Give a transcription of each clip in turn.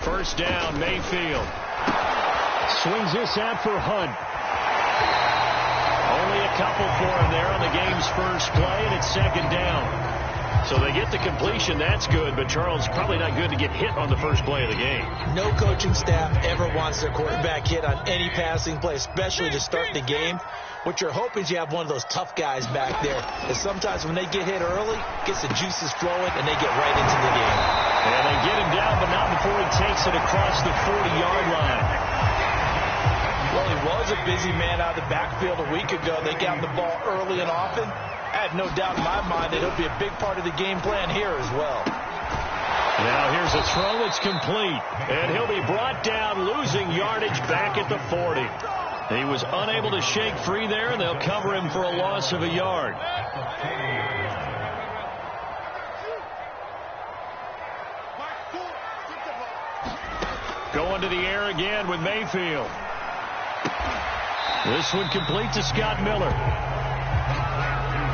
First down, Mayfield. Swings this out for Hunt. Only a couple for him there on the game's first play, and it's second down. So they get the completion, that's good, but Charles, probably not good to get hit on the first play of the game. No coaching staff ever wants their quarterback hit on any passing play, especially to start the game. What you're hoping is you have one of those tough guys back there. And sometimes when they get hit early, gets the juices flowing, and they get right into the game. And they get him down, but not before he takes it across the 40-yard line. Well, he was a busy man out of the backfield a week ago. They got the ball early and often. I have no doubt in my mind that he'll be a big part of the game plan here as well. Now here's a throw. It's complete. And he'll be brought down, losing yardage back at the 40. He was unable to shake free there, and they'll cover him for a loss of a yard. Going to the air again with Mayfield. This one complete to Scott Miller.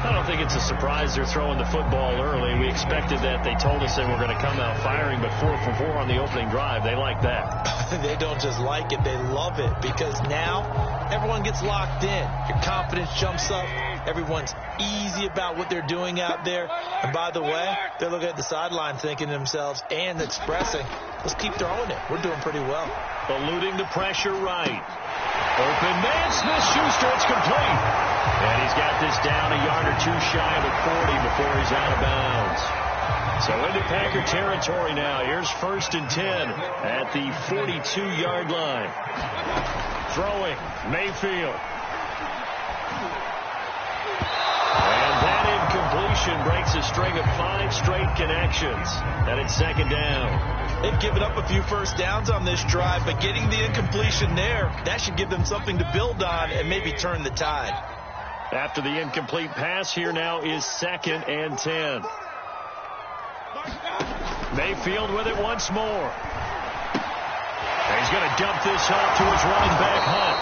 I don't think it's a surprise they're throwing the football early. We expected that. They told us they were going to come out firing, but 4 for 4 on the opening drive. They like that. They don't just like it, they love it, because now everyone gets locked in. Your confidence jumps up. Everyone's easy about what they're doing out there. And by the way, they're looking at the sideline thinking to themselves and expressing, let's keep throwing it. We're doing pretty well. Eluding the pressure right. Open man, Smith-Schuster, it's complete. And he's got this down a yard or two shy of the 40 before he's out of bounds. So into Packer territory now. Here's 1st and 10 at the 42-yard line. Throwing, Mayfield. And that incompletion breaks a string of 5 straight connections. And it's second down. They've given up a few first downs on this drive, but getting the incompletion there, that should give them something to build on and maybe turn the tide. After the incomplete pass, here now is 2nd and 10. Mayfield with it once more. And he's going to dump this off to his running back, Hunt.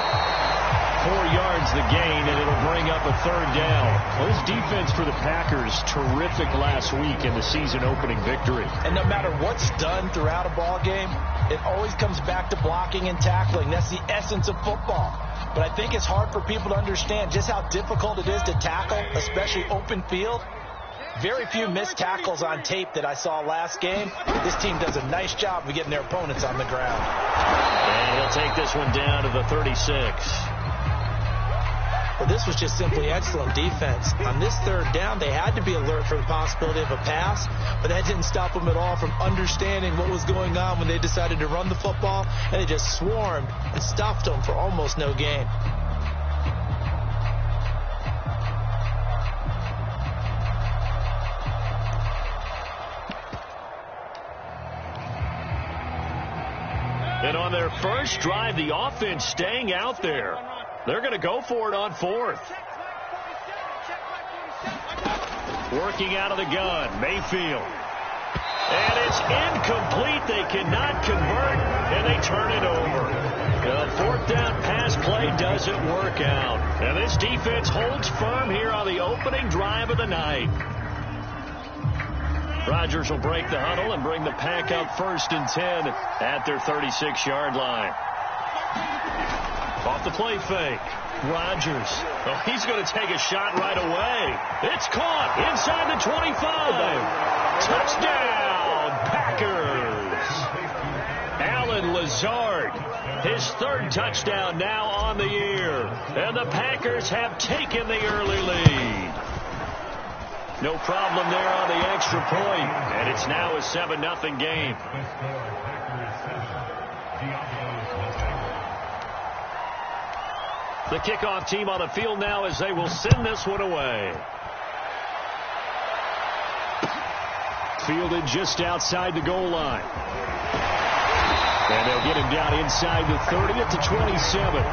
4 yards the gain, and it'll bring up a 3rd down. Well, this defense for the Packers, terrific last week in the season-opening victory. And no matter what's done throughout a ball game, it always comes back to blocking and tackling. That's the essence of football. But I think it's hard for people to understand just how difficult it is to tackle, especially open field. Very few missed tackles on tape that I saw last game. This team does a nice job of getting their opponents on the ground. And he'll take this one down to the 36. Well, this was just simply excellent defense. On this 3rd down, they had to be alert for the possibility of a pass, but that didn't stop them at all from understanding what was going on when they decided to run the football, and they just swarmed and stuffed them for almost no gain. And on their first drive, the offense staying out there. They're going to go for it on 4th. Working out of the gun, Mayfield. And it's incomplete. They cannot convert, and they turn it over. The 4th down pass play doesn't work out. And this defense holds firm here on the opening drive of the night. Rodgers will break the huddle and bring the Pack up 1st and 10 at their 36-yard line. Off the play fake. Rodgers. Oh, he's going to take a shot right away. It's caught inside the 25. Touchdown, Packers. Allen Lazard. His 3rd touchdown now on the year. And the Packers have taken the early lead. No problem there on the extra point. And it's now a 7-0 game. The kickoff team on the field now as they will send this one away. Fielded just outside the goal line. And they'll get him down inside the 30 at the 27.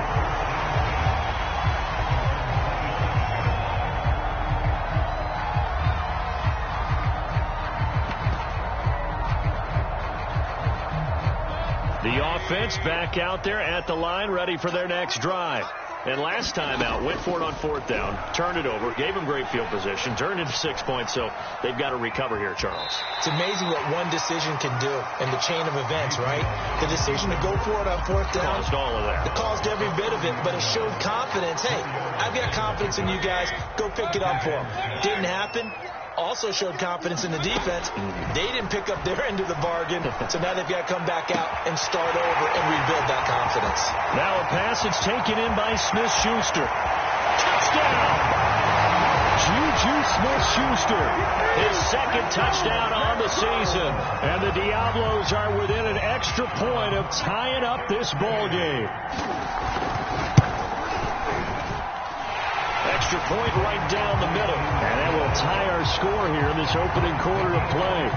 The offense back out there at the line, ready for their next drive. And last time out, went for it on 4th down, turned it over, gave him great field position, turned into 6 points, so they've got to recover here, Charles. It's amazing what one decision can do in the chain of events, right? The decision to go for it on 4th down. Caused all of that. It caused every bit of it, but it showed confidence. Hey, I've got confidence in you guys. Go pick it up for them. Didn't happen. Also showed confidence in the defense. They didn't pick up their end of the bargain, so now they've got to come back out and start over and rebuild that confidence. Now a pass that's taken in by Smith-Schuster. Touchdown! Juju Smith-Schuster, his second touchdown on the season. And the Diablos are within an extra point of tying up this ball game. Extra point right down the middle. And that will tie our score here in this opening quarter of play.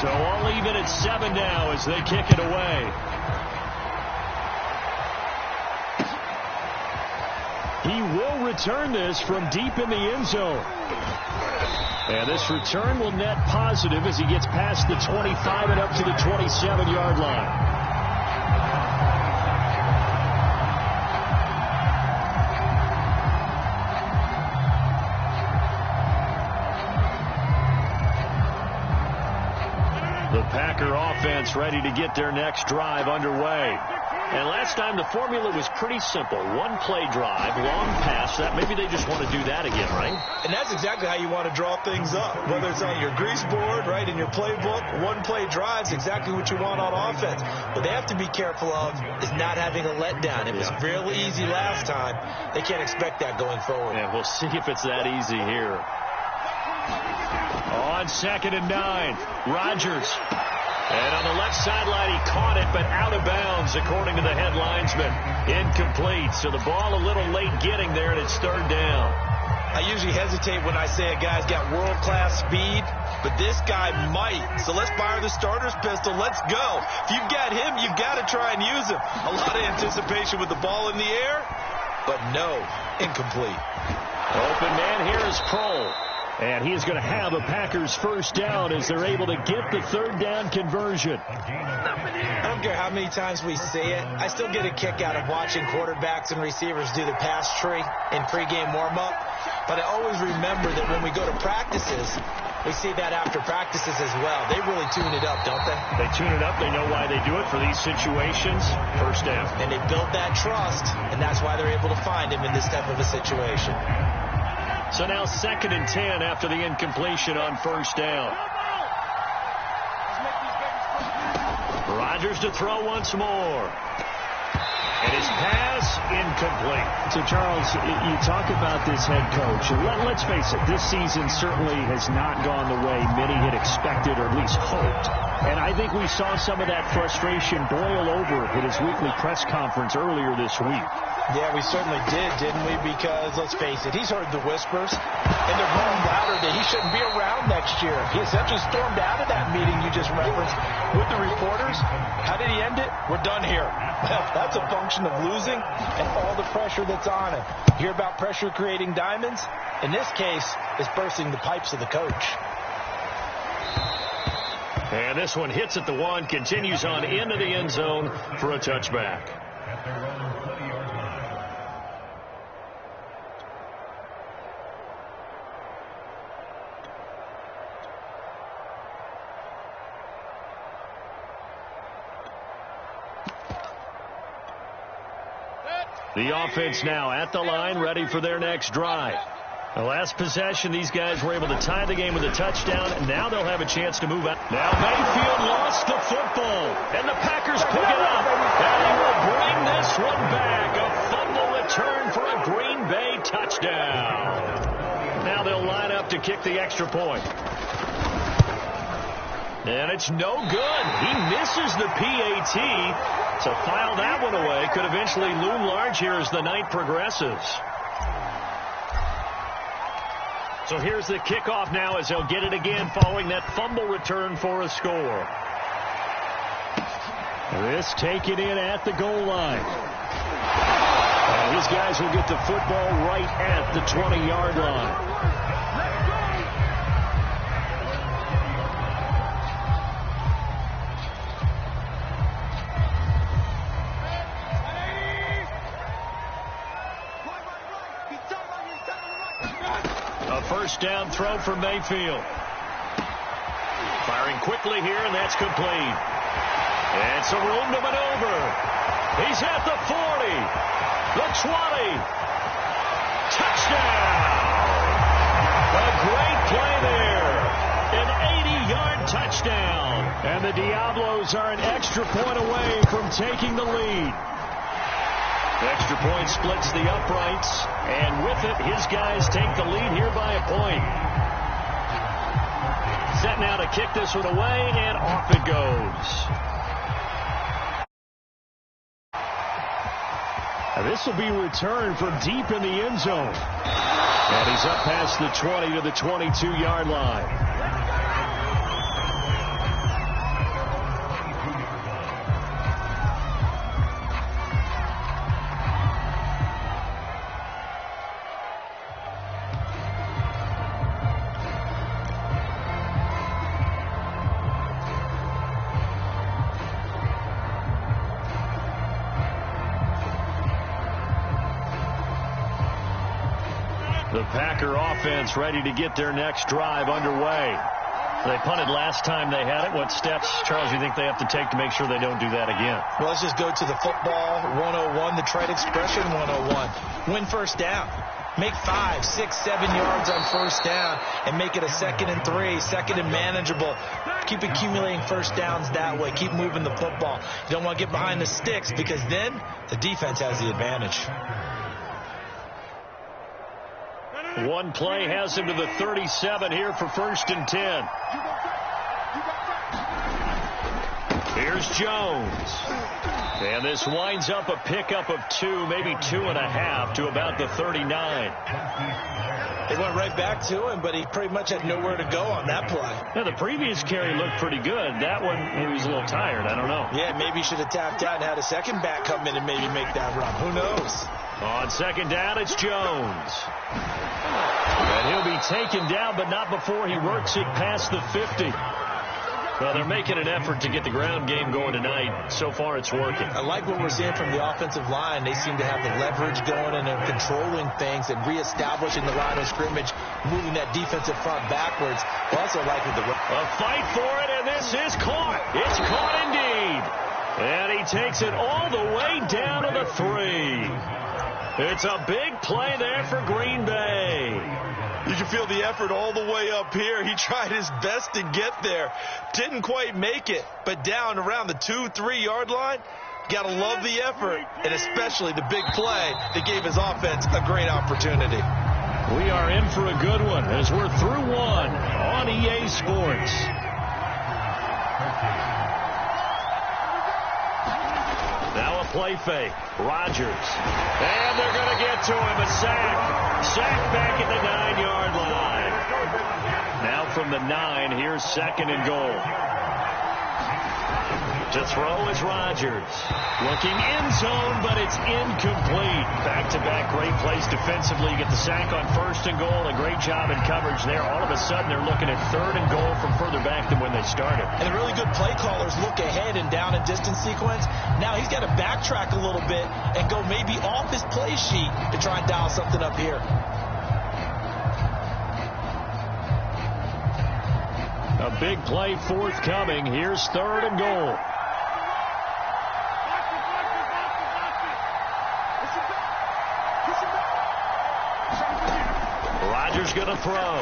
So all even at 7 now as they kick it away. He will return this from deep in the end zone. And this return will net positive as he gets past the 25 and up to the 27-yard line. The Packer offense ready to get their next drive underway. And last time the formula was pretty simple. One play drive, long pass. That maybe they just want to do that again, right? And that's exactly how you want to draw things up. Whether it's on your grease board, right, in your playbook, one play drives exactly what you want on offense. What they have to be careful of is not having a letdown. It was real easy last time. They can't expect that going forward. And we'll see if it's that easy here. On 2nd and 9, Rodgers. And on the left sideline, he caught it, but out of bounds, according to the head linesman. Incomplete. So the ball a little late getting there, and it's 3rd down. I usually hesitate when I say a guy's got world-class speed, but this guy might. So let's fire the starter's pistol. Let's go. If you've got him, you've got to try and use him. A lot of anticipation with the ball in the air, but no, incomplete. Open man here is Kroll. And he is going to have a Packers first down as they're able to get the 3rd down conversion. I don't care how many times we say it. I still get a kick out of watching quarterbacks and receivers do the pass tree in pregame warm-up. But I always remember that when we go to practices, we see that after practices as well. They really tune it up, don't they? They tune it up. They know why they do it for these situations. First down. And they build that trust, and that's why they're able to find him in this type of a situation. So now 2nd and 10 after the incompletion on 1st down. Rodgers to throw once more. And his pass incomplete. So, Charles, you talk about this head coach. Let's face it, this season certainly has not gone the way many had expected or at least hoped. And I think we saw some of that frustration boil over at his weekly press conference earlier this week. Yeah, we certainly did, didn't we? Because, let's face it, he's heard the whispers, and they're growing louder that he shouldn't be around next year. He essentially stormed out of that meeting you just referenced with the reporters. How did he end it? We're done here. Well, that's a function of losing and all the pressure that's on him. Hear about pressure creating diamonds? In this case, it's bursting the pipes of the coach. And this one hits at the 1, continues on into the end zone for a touchback. The offense now at the line, ready for their next drive. The last possession, these guys were able to tie the game with a touchdown, and now they'll have a chance to move out. Now Mayfield lost the football, and the Packers pick it up, and they will bring this one back. A fumble return for a Green Bay touchdown. Now they'll line up to kick the extra point. And it's no good. He misses the PAT. So file that one away. Could eventually loom large here as the night progresses. So here's the kickoff now as they'll get it again following that fumble return for a score. This taken in at the goal line. And these guys will get the football right at the 20-yard line. first down throw for Mayfield. Firing quickly here, and that's complete. And some room to maneuver. He's at the 40, the 20. Touchdown! A great play there. An 80-yard touchdown. And the Diablos are an extra point away from taking the lead. Extra point splits the uprights, and with it, his guys take the lead here by a point. Set now to kick this one away, and off it goes. Now this will be returned from deep in the end zone. And he's up past the 20 to the 22-yard line. The Packer offense ready to get their next drive underway. They punted last time they had it. What steps, Charles, do you think they have to take to make sure they don't do that again? Well, let's just go to the football 101, the trade expression 101. Win first down. Make 5, 6, 7 yards on first down and make it a 2nd and 3, 2nd and manageable. Keep accumulating first downs that way. Keep moving the football. You don't want to get behind the sticks because then the defense has the advantage. One play has him to the 37 here for 1st and 10. Here's Jones. And this winds up a pickup of 2, maybe 2.5 to about the 39. They went right back to him, but he pretty much had nowhere to go on that play. Now, the previous carry looked pretty good. That one, he was a little tired. I don't know. Yeah, maybe he should have tapped out and had a second back come in and maybe make that run. Who knows? On 2nd down, it's Jones. And he'll be taken down, but not before he works it past the 50. Well, they're making an effort to get the ground game going tonight. So far, it's working. I like what we're seeing from the offensive line. They seem to have the leverage going and they're controlling things and reestablishing the line of scrimmage, moving that defensive front backwards. I also like the a fight for it, and this is caught. It's caught indeed. And he takes it all the way down to the 3. It's a big play there for Green Bay. You can feel the effort all the way up here. He tried his best to get there. Didn't quite make it, but down around the 2-3 yard line, got to love the effort, and especially the big play that gave his offense a great opportunity. We are in for a good one as we're through one on EA Sports. Now a play fake. Rodgers. And they're going to get to him. A sack. Sack back at the 9-yard line. Now from the 9, here's 2nd and goal. To throw is Rodgers. Looking end zone, but it's incomplete. Back-to-back great plays defensively. You get the sack on 1st and goal. A great job in coverage there. All of a sudden, they're looking at 3rd and goal from further back than when they started. And the really good play callers look ahead and down and distance sequence. Now he's got to backtrack a little bit and go maybe off his play sheet to try and dial something up here. A big play forthcoming. Here's 3rd and goal. Rodgers going to throw.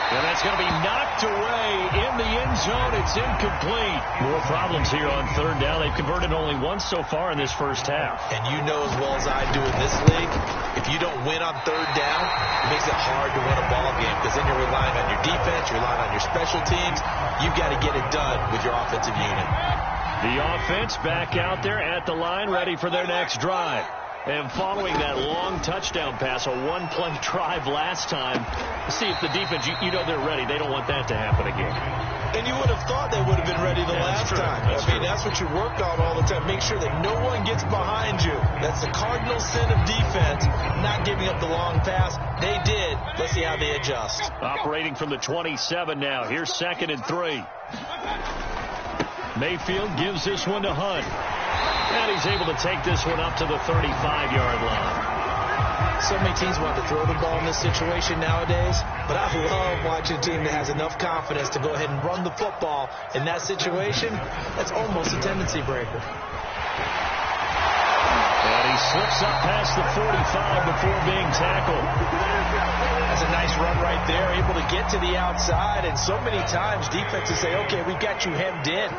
And that's going to be knocked away in the end zone. It's incomplete. More problems here on 3rd down. They've converted only once so far in this first half. And you know as well as I do in this league, if you don't win on 3rd down, it makes it hard to win a ball game because then you're relying on your defense, you're relying on your special teams. You've got to get it done with your offensive unit. The offense back out there at the line, ready for their next drive. And following that long touchdown pass, a one-play drive last time, see if the defense, you know they're ready. They don't want that to happen again. And you would have thought they would have been ready the last time. That's what you work on all the time. Make sure that no one gets behind you. That's the cardinal sin of defense, not giving up the long pass. They did. Let's see how they adjust. Operating from the 27 now. Here's 2nd and 3. Mayfield gives this one to Hunt. And he's able to take this one up to the 35-yard line. So many teams want to throw the ball in this situation nowadays, but I love watching a team that has enough confidence to go ahead and run the football in that situation. That's almost a tendency breaker. And he slips up past the 45 before being tackled. That's a nice run right there, able to get to the outside, and so many times defenses say, okay, we've got you hemmed in.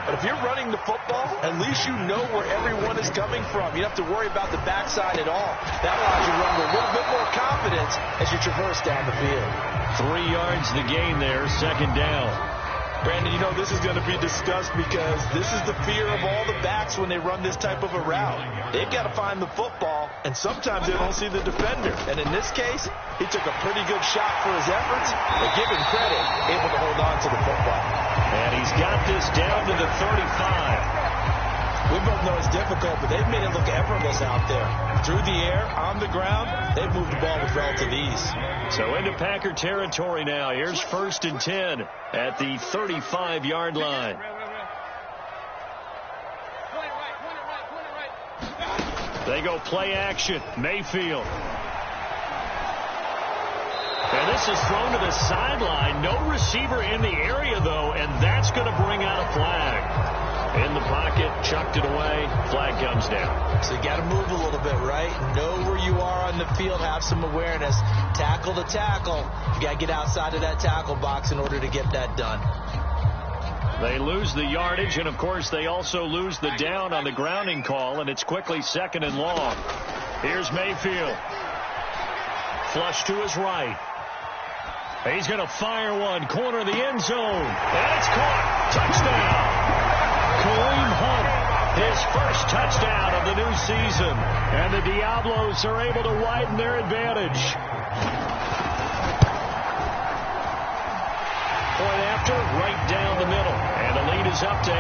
But if you're running the football, at least you know where everyone is coming from. You don't have to worry about the backside at all. That allows you to run with a little bit more confidence as you traverse down the field. 3 yards the gain there, second down. Brandon, you know this is going to be discussed because this is the fear of all the backs when they run this type of a route. They've got to find the football, and sometimes they don't see the defender. And in this case, he took a pretty good shot for his efforts, but give him credit, able to hold on to the football. And he's got this down to the 35. We both know it's difficult, but they've made it look effortless out there. Through the air, on the ground, they've moved the ball with relative ease. So into Packer territory now. Here's 1st and 10 at the 35-yard line. They go play action. Mayfield. And this is thrown to the sideline. No receiver in the area, though, and that's going to bring out a flag. In the pocket, chucked it away, flag comes down. So you got to move a little bit, right? Know where you are on the field, have some awareness. Tackle to tackle. You got to get outside of that tackle box in order to get that done. They lose the yardage, and of course they also lose the down on the grounding call, and it's quickly 2nd and long. Here's Mayfield. Flush to his right. He's going to fire one, corner of the end zone, and it's caught. Touchdown. Kareem Hunt, his first touchdown of the new season. And the Diablos are able to widen their advantage. Point after, right down the middle. And the lead is up to 8.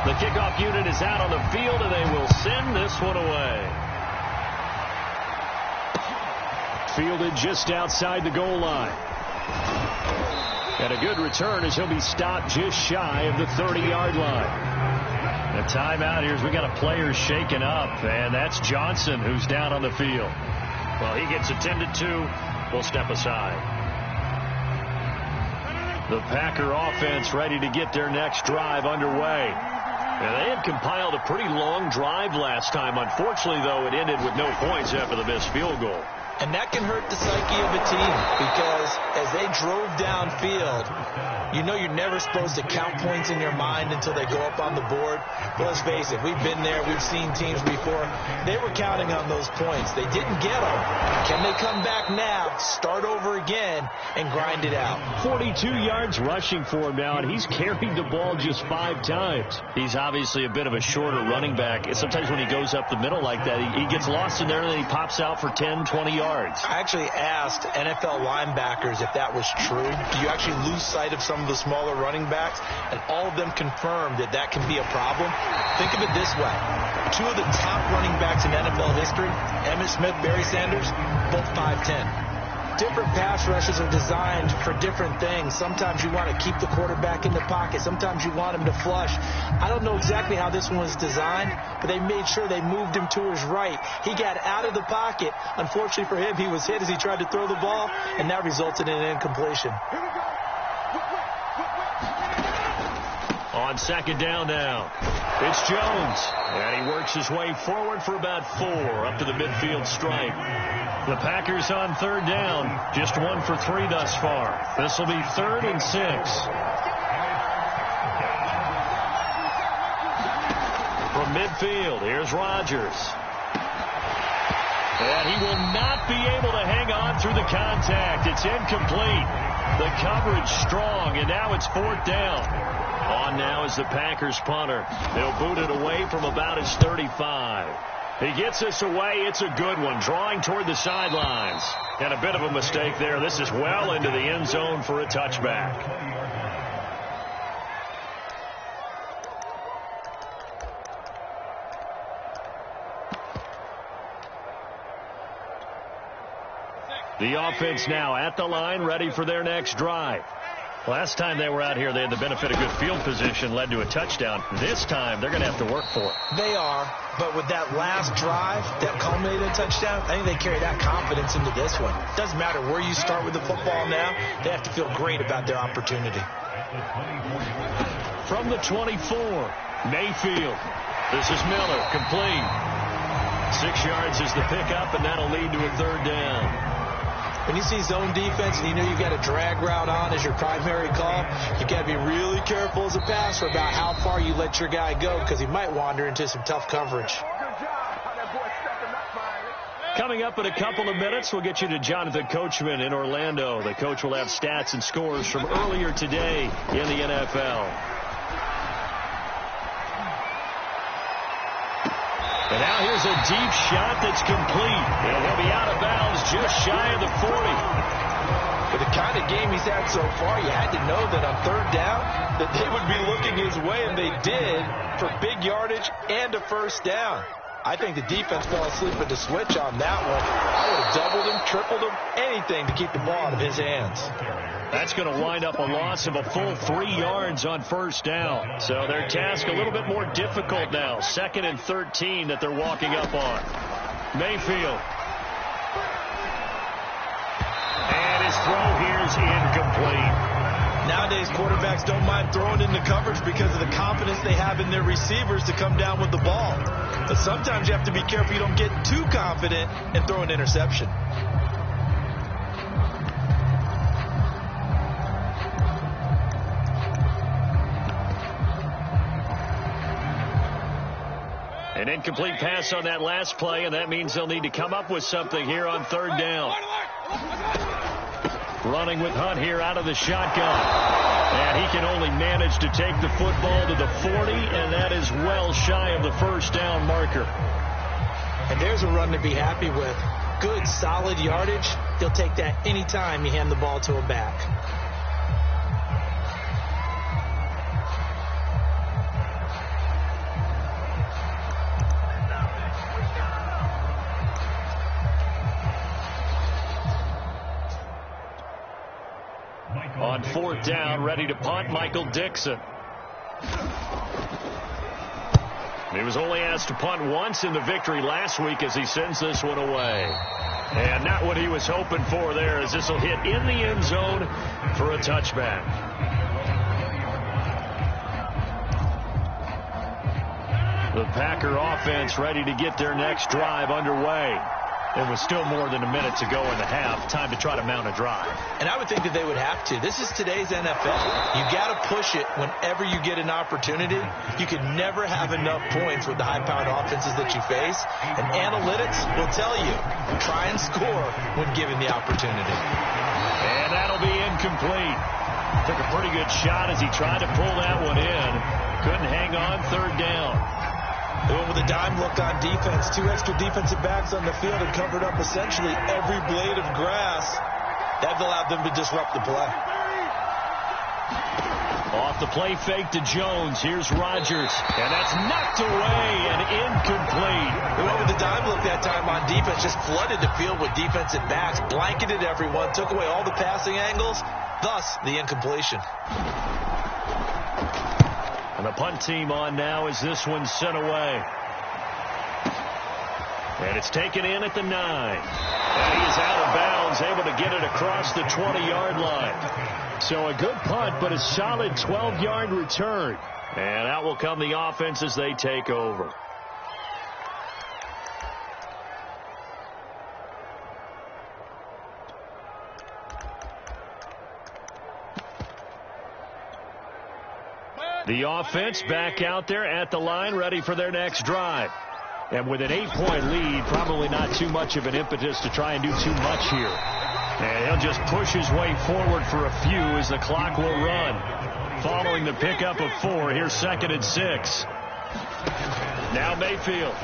The kickoff unit is out on the field, and they will send this one away. Fielded just outside the goal line. And a good return as he'll be stopped just shy of the 30-yard line. The timeout here as we got a player shaken up, and that's Johnson who's down on the field. Well, he gets attended to. We'll step aside. The Packer offense ready to get their next drive underway. And they had compiled a pretty long drive last time. Unfortunately, though, it ended with no points after the missed field goal. And that can hurt the psyche of a team because as they drove downfield, you know you're never supposed to count points in your mind until they go up on the board. But let's face it, we've been there. We've seen teams before. They were counting on those points. They didn't get them. Can they come back now, start over again, and grind it out? 42 yards rushing for him now, and he's carried the ball just 5 times. He's obviously a bit of a shorter running back. Sometimes when he goes up the middle like that, he gets lost in there, and then he pops out for 10, 20 yards. I actually asked NFL linebackers if that was true. Do you actually lose sight of some of the smaller running backs? And all of them confirmed that that can be a problem. Think of it this way. 2 of the top running backs in NFL history, Emmitt Smith, Barry Sanders, both 5'10". Different pass rushes are designed for different things. Sometimes you want to keep the quarterback in the pocket. Sometimes you want him to flush. I don't know exactly how this one was designed, but they made sure they moved him to his right. He got out of the pocket. Unfortunately for him, he was hit as he tried to throw the ball, and that resulted in an incompletion. On 2nd down now, it's Jones. And he works his way forward for about 4 up to the midfield stripe. The Packers on 3rd down, just 1 for 3 thus far. This will be 3rd and 6. From midfield, here's Rodgers. And he will not be able to hang on through the contact. It's incomplete. The coverage strong, and now it's 4th down. On now is the Packers punter. They'll boot it away from about his 35. He gets this away. It's a good one, drawing toward the sidelines. And a bit of a mistake there. This is well into the end zone for a touchback. The offense now at the line, ready for their next drive. Last time they were out here, they had the benefit of good field position, led to a touchdown. This time, they're going to have to work for it. They are, but with that last drive that culminated in a touchdown, I think they carry that confidence into this one. Doesn't matter where you start with the football now, they have to feel great about their opportunity. From the 24, Mayfield. This is Miller, complete. 6 yards is the pickup, and that'll lead to a third down. When you see zone defense and you know you've got a drag route on as your primary call, you've got to be really careful as a passer about how far you let your guy go because he might wander into some tough coverage. Coming up in a couple of minutes, we'll get you to Jonathan Coachman in Orlando. The coach will have stats and scores from earlier today in the NFL. And now here's a deep shot that's complete. And he'll be out of bounds just shy of the 40. For the kind of game he's had so far, you had to know that on third down that they would be looking his way, and they did, for big yardage and a first down. I think the defense fell asleep at the switch on that one. I would have doubled him, tripled him, anything to keep the ball out of his hands. That's going to wind up a loss of a full 3 yards on first down. So their task a little bit more difficult now. 2nd and 13 that they're walking up on. Mayfield. And his throw here is incomplete. Nowadays, quarterbacks don't mind throwing into coverage because of the confidence they have in their receivers to come down with the ball. But sometimes you have to be careful you don't get too confident and throw an interception. An incomplete pass on that last play, and that means they'll need to come up with something here on third down. Running with Hunt here out of the shotgun. And he can only manage to take the football to the 40, and that is well shy of the first down marker. And there's a run to be happy with. Good, solid yardage. He'll take that anytime you hand the ball to a back. On fourth down, ready to punt, Michael Dixon. He was only asked to punt once in the victory last week as he sends this one away. And not what he was hoping for there, as this will hit in the end zone for a touchback. The Packer offense ready to get their next drive underway. There was still more than a minute to go in the half. Time to try to mount a drive. And I would think that they would have to. This is today's NFL. You got to push it whenever you get an opportunity. You can never have enough points with the high-powered offenses that you face. And analytics will tell you, try and score when given the opportunity. And that'll be incomplete. Took a pretty good shot as he tried to pull that one in. Couldn't hang on third down. They went with a dime look on defense. 2 extra defensive backs on the field and covered up essentially every blade of grass. That allowed them to disrupt the play. Off the play fake to Jones. Here's Rodgers. And that's knocked away and incomplete. They went with the dime look that time on defense. Just flooded the field with defensive backs. Blanketed everyone. Took away all the passing angles. Thus, the incompletion. And the punt team on now as this one's sent away. And it's taken in at the 9. And he is out of bounds, able to get it across the 20-yard line. So a good punt, but a solid 12-yard return. And out will come the offense as they take over. The offense back out there at the line, ready for their next drive. And with an 8-point lead, probably not too much of an impetus to try and do too much here. And he'll just push his way forward for a few as the clock will run. Following the pickup of 4, here's 2nd and 6. Now Mayfield.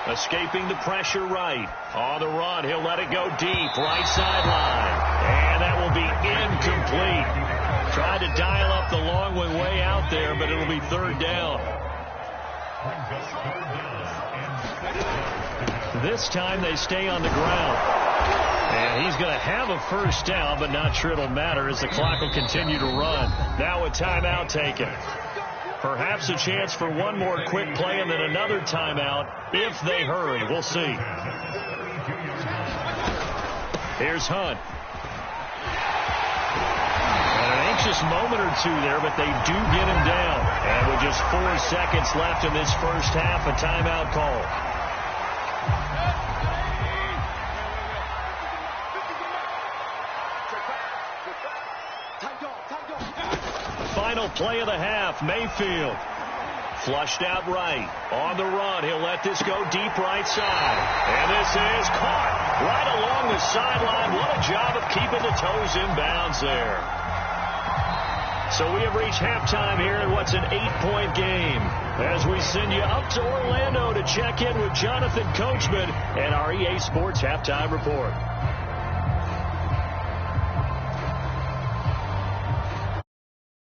Escaping the pressure right. On the run, he'll let it go deep, right sideline. And that will be incomplete. Tried to dial up the long one way out there, but it'll be third down. This time they stay on the ground. And he's going to have a first down, but not sure it'll matter as the clock will continue to run. Now a timeout taken. Perhaps a chance for one more quick play and then another timeout if they hurry. We'll see. Here's Hunt. An anxious moment or two there, but they do get him down. And with just 4 seconds left in this first half, a timeout call. Final play of the half, Mayfield. Flushed out right. On the run, he'll let this go deep right side. And this is caught right along the sideline. What a job of keeping the toes in bounds there. So we have reached halftime here in what's an 8-point game. As we send you up to Orlando to check in with Jonathan Coachman and our EA Sports Halftime Report.